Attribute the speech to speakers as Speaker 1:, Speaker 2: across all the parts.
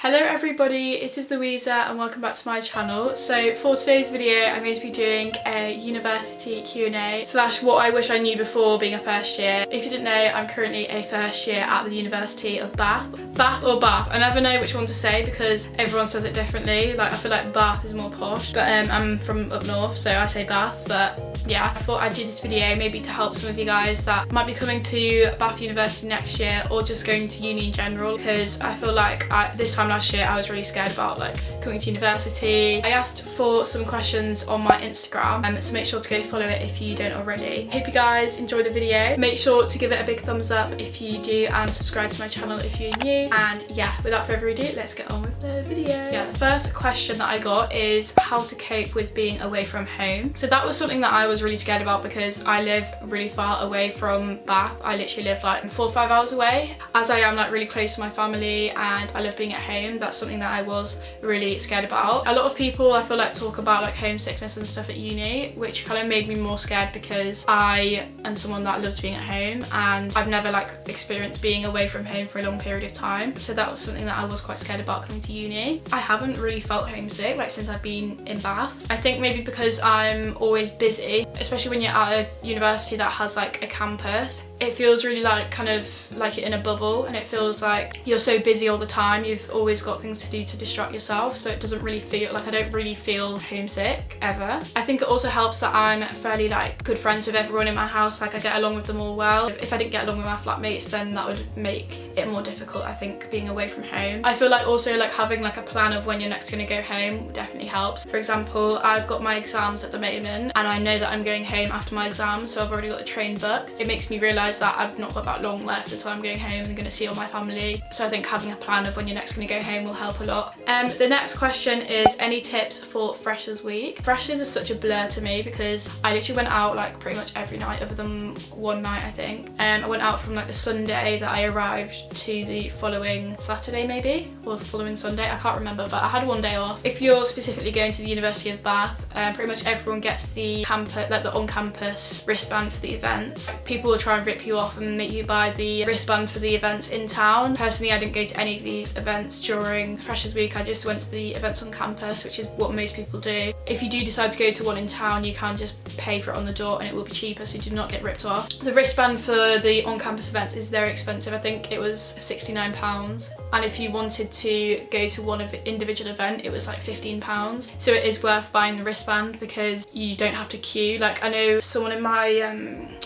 Speaker 1: Hello everybody, it is Louisa and welcome back to my channel. So for today's video I'm going to be doing a university Q&A / what I wish I knew before being a first year. If you didn't know, I'm currently a first year at the University of Bath. Bath or Bath? I never know which one to say because everyone says it differently. Like I feel like Bath is more posh, but I'm from up north so I say Bath. But yeah, I thought I'd do this video maybe to help some of you guys that might be coming to Bath University next year or just going to uni in general, because I feel like this time last year I was really scared about like coming to university. I asked for some questions on my Instagram, so make sure to go follow it if you don't already. Hope you guys enjoy the video. Make sure to give it a big thumbs up if you do and subscribe to my channel if you're new. And yeah, without further ado, let's get on with the video. Yeah, the first question that I got is how to cope with being away from home. So that was something that I was really scared about because I live really far away from Bath. I literally live like 4 or 5 hours away. As I am like really close to my family and I love being at home, that's something that I was really scared about. A lot of people I feel like talk about like homesickness and stuff at uni, which kind of made me more scared because I am someone that loves being at home and I've never like experienced being away from home for a long period of time. So that was something that I was quite scared about coming to uni. I haven't really felt homesick like since I've been in Bath. I think maybe because I'm always busy, especially when you're at a university that has like a campus. It feels really like kind of like you're in a bubble and it feels like you're so busy all the time. You've always got things to do to distract yourself, so it doesn't really feel like I don't really feel homesick ever. I think it also helps that I'm fairly like good friends with everyone in my house. Like I get along with them all well. If I didn't get along with my flatmates, then that would make it more difficult, I think, being away from home. I feel like also like having like a plan of when you're next going to go home definitely helps. For example, I've got my exams at the moment and I know that I'm going home after my exams, so I've already got the train booked. It makes me realise that I've not got that long left until I'm going home and going to see all my family. So I think having a plan of when you're next going to go home will help a lot. The next question is any tips for Freshers Week? Freshers is such a blur to me because I literally went out like pretty much every night other than one night I think. I went out from like the Sunday that I arrived to the following Saturday maybe, or the following Sunday, I can't remember, but I had one day off. If you're specifically going to the University of Bath, pretty much everyone gets the campus, like the on-campus wristband for the events. People will try and rip you off and make you buy the wristband for the events in town. Personally, I didn't go to any of these events during Freshers Week. I just went to the events on campus, which is what most people do. If you do decide to go to one in town, you can just pay for it on the door and it will be cheaper, so you do not get ripped off. The wristband for the on-campus events is very expensive. I think it was £69, and if you wanted to go to one individual event, it was like £15. So it is worth buying the wristband because you don't have to queue. Like I know someone in my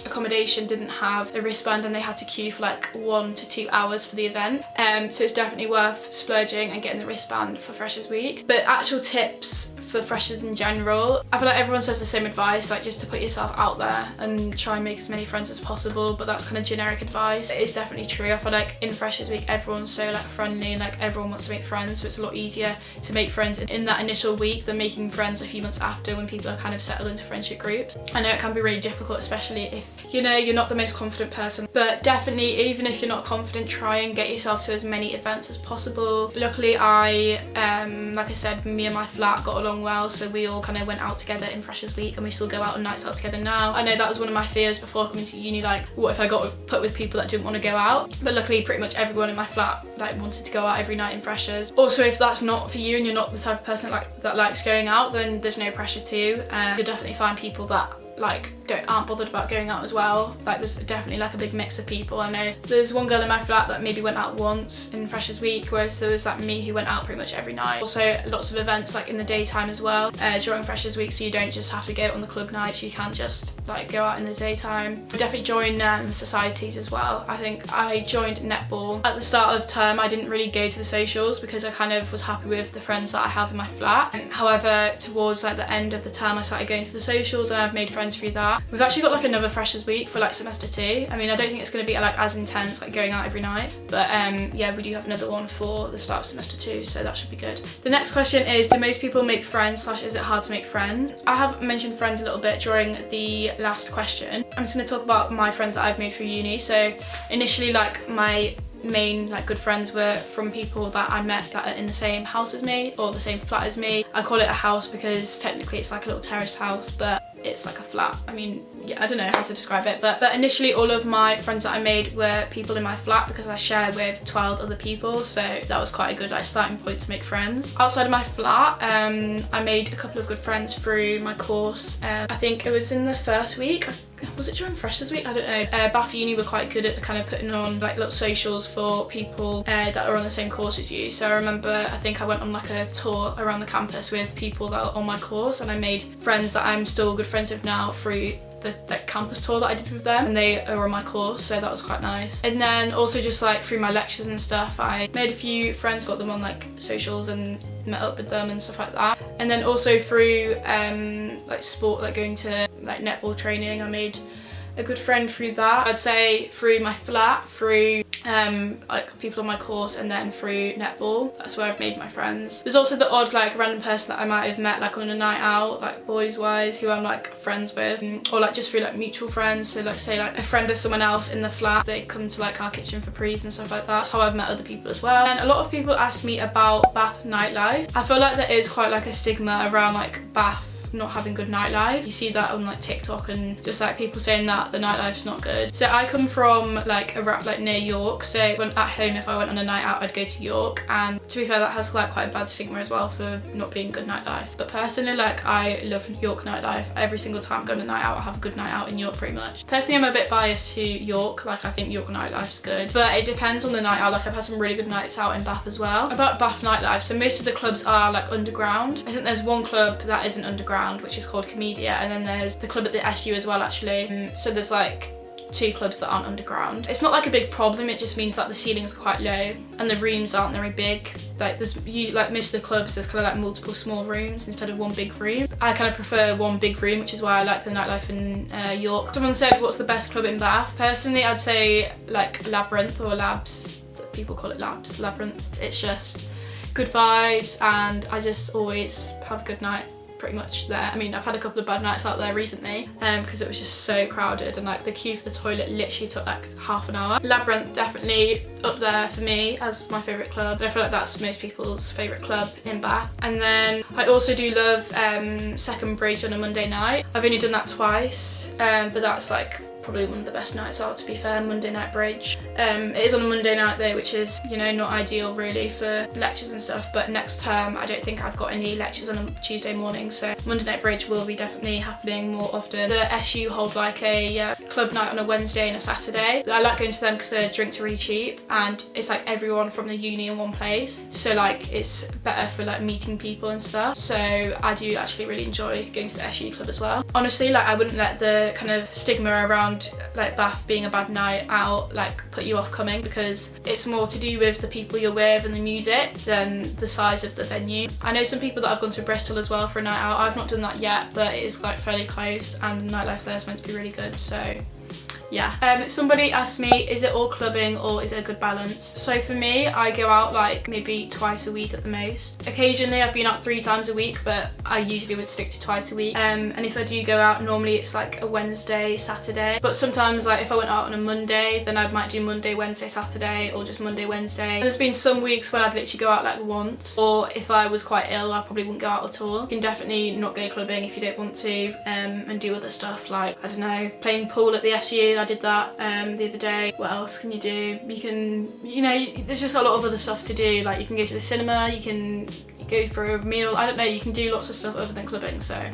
Speaker 1: accommodation didn't have a wristband and they had to queue for like 1 to 2 hours for the event. So it's definitely worth splurging and getting the wristband for Freshers Week. But actual tips for freshers in general, I feel like everyone says the same advice, like just to put yourself out there and try and make as many friends as possible, but that's kind of generic advice. It is definitely true. I feel like in Freshers Week everyone's so like friendly and like everyone wants to make friends, so it's a lot easier to make friends in that initial week than making friends a few months after when people are kind of settled into friendship groups. I know it can be really difficult, especially if you know you're not the most confident person, but definitely even if you're not confident, try and get yourself to as many events as possible. Luckily I like I said, me and my flat got along well, so we all kind of went out together in Freshers Week and we still go out on nights out together now. I know that was one of my fears before coming to uni, like what if I got put with people that didn't want to go out, but luckily pretty much everyone in my flat like wanted to go out every night in Freshers. Also, if that's not for you and you're not the type of person that likes going out, then there's no pressure to. You'll definitely find people that like aren't bothered about going out as well. Like there's definitely like a big mix of people. I know there's one girl in my flat that maybe went out once in Freshers Week, whereas there was like me who went out pretty much every night. Also lots of events like in the daytime as well during Freshers Week, so you don't just have to go on the club nights, you can just like go out in the daytime. Definitely join societies as well. I think I joined netball at the start of term. I didn't really go to the socials because I kind of was happy with the friends that I have in my flat, and however towards like the end of the term I started going to the socials and I've made friends through that. We've actually got like another Freshers Week for like semester 2. I mean, I don't think it's going to be like as intense like going out every night, but yeah, we do have another one for the start of semester 2, so that should be good. The next question is, do most people make friends / is it hard to make friends? I have mentioned friends a little bit during the last question. I'm just going to talk about my friends that I've made through uni. So initially like my main like good friends were from people that I met that are in the same house as me or the same flat as me. I call it a house because technically it's like a little terraced house, but it's like a flat. I mean, yeah, I don't know how to describe it, but initially all of my friends that I made were people in my flat because I share with 12 other people, so that was quite a good like starting point to make friends. Outside of my flat, I made a couple of good friends through my course. I think it was in the first week. Was it during Freshers Week? I don't know. Bath Uni were quite good at kind of putting on like little socials for people that are on the same course as you. So I remember, I think I went on like a tour around the campus with people that were on my course, and I made friends that I'm still good friends with now through the campus tour that I did with them, and they are on my course, so that was quite nice. And then also just like through my lectures and stuff, I made a few friends, got them on like socials and met up with them and stuff like that. And then also through like sport, like going to like netball training, I made a good friend through that. I'd say through my flat, through like people on my course, and then through netball. That's where I've made my friends. There's also the odd like random person that I might have met like on a night out, like boys wise, who I'm like friends with, or like just through like mutual friends. So like say like a friend of someone else in the flat, they come to like our kitchen for prees and stuff like that. That's how I've met other people as well. And a lot of people ask me about Bath nightlife. I feel like there is quite like a stigma around like Bath not having good nightlife. You see that on like TikTok and just like people saying that the nightlife's not good. So I come from like like near York, so when at home if I went on a night out I'd go to York, and to be fair that has like quite a bad stigma as well for not being good nightlife. But personally, like I love York nightlife. Every single time I go on a night out I have a good night out in York pretty much. Personally I'm a bit biased to York, like I think York nightlife's good, but it depends on the night out. Like I've had some really good nights out in Bath as well. About Bath nightlife, so most of the clubs are like underground. I think there's one club that isn't underground, which is called Comedia, and then there's the club at the SU as well actually. So there's like 2 clubs that aren't underground. It's not like a big problem, it just means that the ceilings are quite low and the rooms aren't very big. Like there's like most of the clubs, there's kind of like multiple small rooms instead of one big room. I kind of prefer one big room, which is why I like the nightlife in York. Someone said what's the best club in Bath? Personally I'd say like Labyrinth or Labs. People call it Labs. Labyrinth. It's just good vibes and I just always have a good night pretty much there. I mean, I've had a couple of bad nights out there recently because it was just so crowded and like the queue for the toilet literally took like half an hour. Labyrinth definitely up there for me as my favourite club, but I feel like that's most people's favourite club in Bath. And then I also do love Second Bridge on a Monday night. I've only done that twice, but that's like probably one of the best nights out, to be fair, Monday night bridge. It is on a Monday night though, which is, you know, not ideal really for lectures and stuff, but next term I don't think I've got any lectures on a Tuesday morning, so Monday night bridge will be definitely happening more often. The SU hold like a club night on a Wednesday and a Saturday. I like going to them because the drinks are really cheap and it's like everyone from the uni in one place, so like it's better for like meeting people and stuff. So I do actually really enjoy going to the SU club as well. Honestly, like I wouldn't let the kind of stigma around like Bath being a bad night out like put you off coming, because it's more to do with the people you're with and the music than the size of the venue. I know some people that have gone to Bristol as well for a night out. I've not done that yet, but it is like fairly close and the nightlife there is meant to be really good, so yeah. Somebody asked me, is it all clubbing or is it a good balance? So for me, I go out like maybe twice a week at the most. Occasionally I've been out 3 times a week, but I usually would stick to twice a week. And if I do go out, normally it's like a Wednesday, Saturday. But sometimes like if I went out on a Monday, then I might do Monday, Wednesday, Saturday, or just Monday, Wednesday. And there's been some weeks when I'd literally go out like once, or if I was quite ill, I probably wouldn't go out at all. You can definitely not go clubbing if you don't want to, and do other stuff like, I don't know, playing pool at the SU. I did that the other day. What else can you do? You can, you know, there's just a lot of other stuff to do. Like you can go to the cinema, you can go for a meal, I don't know, you can do lots of stuff other than clubbing, so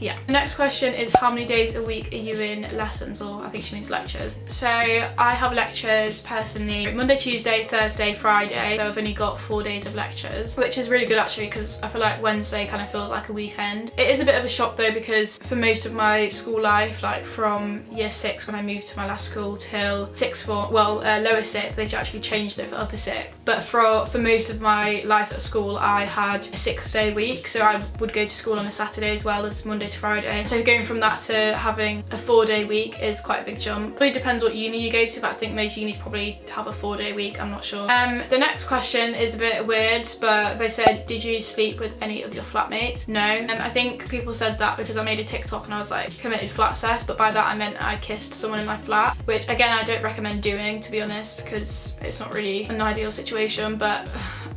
Speaker 1: yeah. The next question is, how many days a week are you in lessons? Or I think she means lectures. So I have lectures personally Monday, Tuesday, Thursday, Friday. So I've only got 4 days of lectures, which is really good actually, because I feel like Wednesday kind of feels like a weekend. It is a bit of a shock though, because for most of my school life, like from year 6 when I moved to my last school till sixth form, well lower 6th, they actually changed it for upper 6th. But for most of my life at school, I had a 6-day week, so I would go to school on a Saturday as well as Monday to Friday. So going from that to having a 4-day week is quite a big jump. Probably depends what uni you go to, but I think most unis probably have a 4-day week, I'm not sure. The next question is a bit weird, but they said, did you sleep with any of your flatmates? No. I think people said that because I made a TikTok and I was like, committed flat sex, but by that I meant I kissed someone in my flat, which again I don't recommend doing, to be honest, because it's not really an ideal situation. But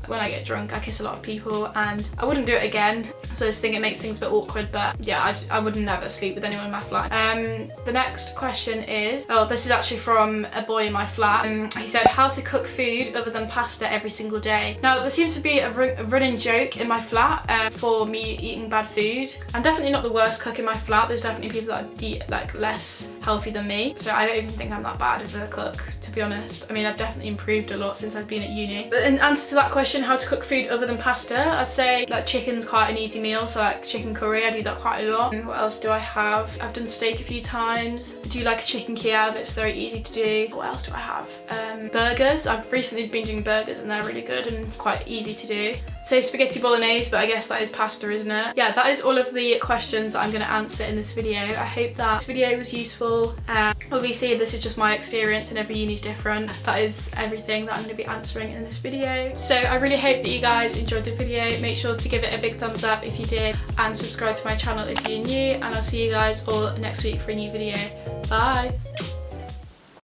Speaker 1: when I get drunk I kiss a lot of people and I wouldn't do it again, so I just think it makes things a bit awkward. But yeah, I would never sleep with anyone in my flat. The next question is, oh, this is actually from a boy in my flat. He said, how to cook food other than pasta every single day. Now, there seems to be a running joke in my flat for me eating bad food. I'm definitely not the worst cook in my flat. There's definitely people that eat like less healthy than me, so I don't even think I'm that bad of a cook, to be honest. I mean, I've definitely improved a lot since I've been at uni. But in answer to that question, how to cook food other than pasta, I'd say like chicken's quite an easy meal, so like chicken curry, I do that quite a lot. What else do I have? I've done steak a few times. I do like a chicken Kiev, it's very easy to do. What else do I have? Burgers. I've recently been doing burgers and they're really good and quite easy to do. Say spaghetti bolognese, but I guess that is pasta, isn't it? Yeah, that is all of the questions that I'm going to answer in this video. I hope that this video was useful. Obviously, this is just my experience and every uni's different. That is everything that I'm going to be answering in this video. So I really hope that you guys enjoyed the video. Make sure to give it a big thumbs up if you did, and subscribe to my channel if you're new, and I'll see you guys all next week for a new video. Bye!